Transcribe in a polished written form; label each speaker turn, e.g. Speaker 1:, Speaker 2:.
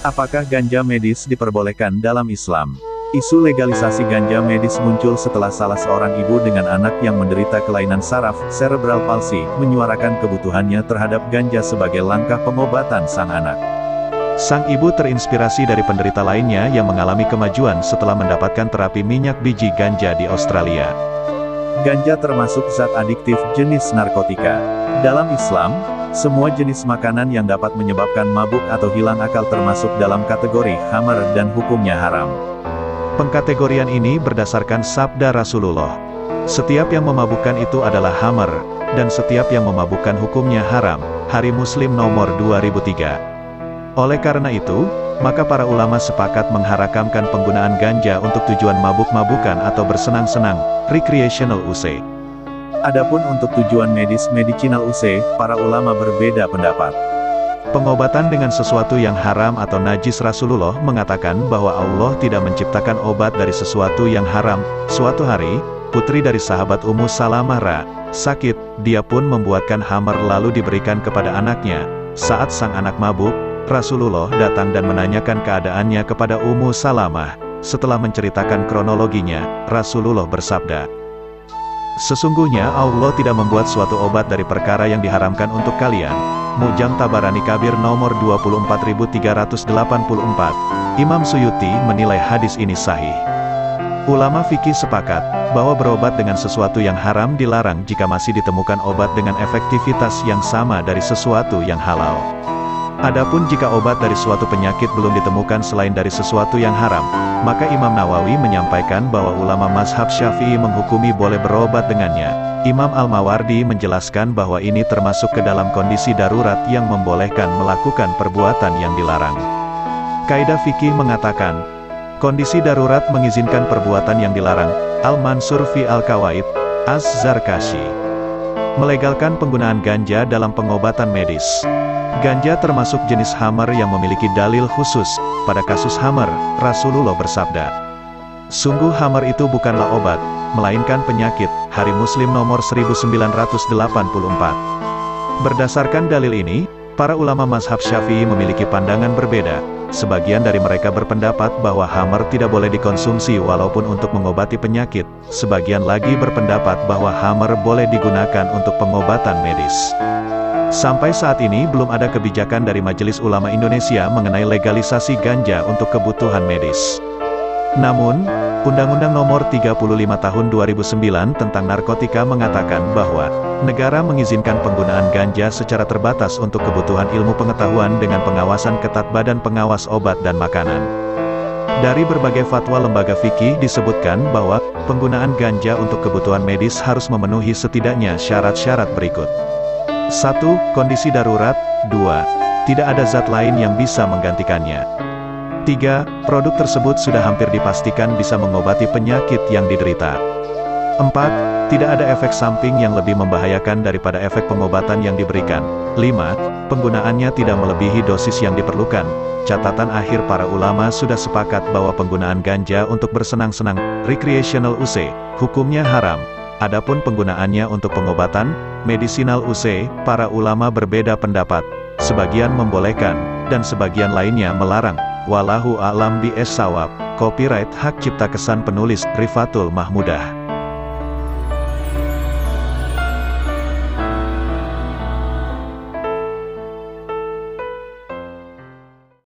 Speaker 1: Apakah ganja medis diperbolehkan dalam Islam? Isu legalisasi ganja medis muncul setelah salah seorang ibu dengan anak yang menderita kelainan saraf, cerebral palsy, menyuarakan kebutuhannya terhadap ganja sebagai langkah pengobatan sang anak.
Speaker 2: Sang ibu terinspirasi dari penderita lainnya yang mengalami kemajuan setelah mendapatkan terapi minyak biji ganja di Australia.
Speaker 1: Ganja termasuk zat adiktif jenis narkotika. Dalam Islam, semua jenis makanan yang dapat menyebabkan mabuk atau hilang akal termasuk dalam kategori khamar dan hukumnya haram.
Speaker 2: Pengkategorian ini berdasarkan sabda Rasulullah. Setiap yang memabukkan itu adalah khamar, dan setiap yang memabukkan hukumnya haram. Hari Muslim nomor 2003. Oleh karena itu, maka para ulama sepakat mengharamkan penggunaan ganja untuk tujuan mabuk-mabukan atau bersenang-senang, recreational use.
Speaker 1: Adapun untuk tujuan medis medicinal use, para ulama berbeda pendapat.
Speaker 2: Pengobatan dengan sesuatu yang haram atau najis. Rasulullah mengatakan bahwa Allah tidak menciptakan obat dari sesuatu yang haram. Suatu hari, putri dari sahabat Ummu Salamah sakit, dia pun membuatkan khamar lalu diberikan kepada anaknya. Saat sang anak mabuk, Rasulullah datang dan menanyakan keadaannya kepada Ummu Salamah. Setelah menceritakan kronologinya, Rasulullah bersabda, "Sesungguhnya Allah tidak membuat suatu obat dari perkara yang diharamkan untuk kalian." Mu'jam Tabarani Kabir nomor 24384. Imam Suyuti menilai hadis ini sahih. Ulama fikih sepakat bahwa berobat dengan sesuatu yang haram dilarang jika masih ditemukan obat dengan efektivitas yang sama dari sesuatu yang halal. Adapun jika obat dari suatu penyakit belum ditemukan selain dari sesuatu yang haram, maka Imam Nawawi menyampaikan bahwa ulama mazhab Syafi'i menghukumi boleh berobat dengannya. Imam Al-Mawardi menjelaskan bahwa ini termasuk ke dalam kondisi darurat yang membolehkan melakukan perbuatan yang dilarang. Kaidah fikih mengatakan, kondisi darurat mengizinkan perbuatan yang dilarang. Al-Mansur fi Al-Qawaid, Az-Zarkashi. Melegalkan penggunaan ganja dalam pengobatan medis. Ganja termasuk jenis khamar yang memiliki dalil khusus. Pada kasus khamar, Rasulullah bersabda, "Sungguh khamar itu bukanlah obat, melainkan penyakit." Hari Muslim nomor 1984. Berdasarkan dalil ini, para ulama mazhab Syafi'i memiliki pandangan berbeda. Sebagian dari mereka berpendapat bahwa khamar tidak boleh dikonsumsi walaupun untuk mengobati penyakit. Sebagian lagi berpendapat bahwa khamar boleh digunakan untuk pengobatan medis. Sampai saat ini belum ada kebijakan dari Majelis Ulama Indonesia mengenai legalisasi ganja untuk kebutuhan medis. Namun, Undang-Undang Nomor 35 Tahun 2009 tentang narkotika mengatakan bahwa negara mengizinkan penggunaan ganja secara terbatas untuk kebutuhan ilmu pengetahuan dengan pengawasan ketat Badan Pengawas Obat dan Makanan. Dari berbagai fatwa lembaga fikih disebutkan bahwa penggunaan ganja untuk kebutuhan medis harus memenuhi setidaknya syarat-syarat berikut. 1. Kondisi darurat. 2. Tidak ada zat lain yang bisa menggantikannya. 3. Produk tersebut sudah hampir dipastikan bisa mengobati penyakit yang diderita. 4. Tidak ada efek samping yang lebih membahayakan daripada efek pengobatan yang diberikan. 5. Penggunaannya tidak melebihi dosis yang diperlukan. Catatan akhir, para ulama sudah sepakat bahwa penggunaan ganja untuk bersenang-senang, recreational use, hukumnya haram. Adapun penggunaannya untuk pengobatan, medicinal use, para ulama berbeda pendapat. Sebagian membolehkan, dan sebagian lainnya melarang. Wallahu a'lam bishawab. Copyright hak cipta kesan penulis Rifatul Mahmudah.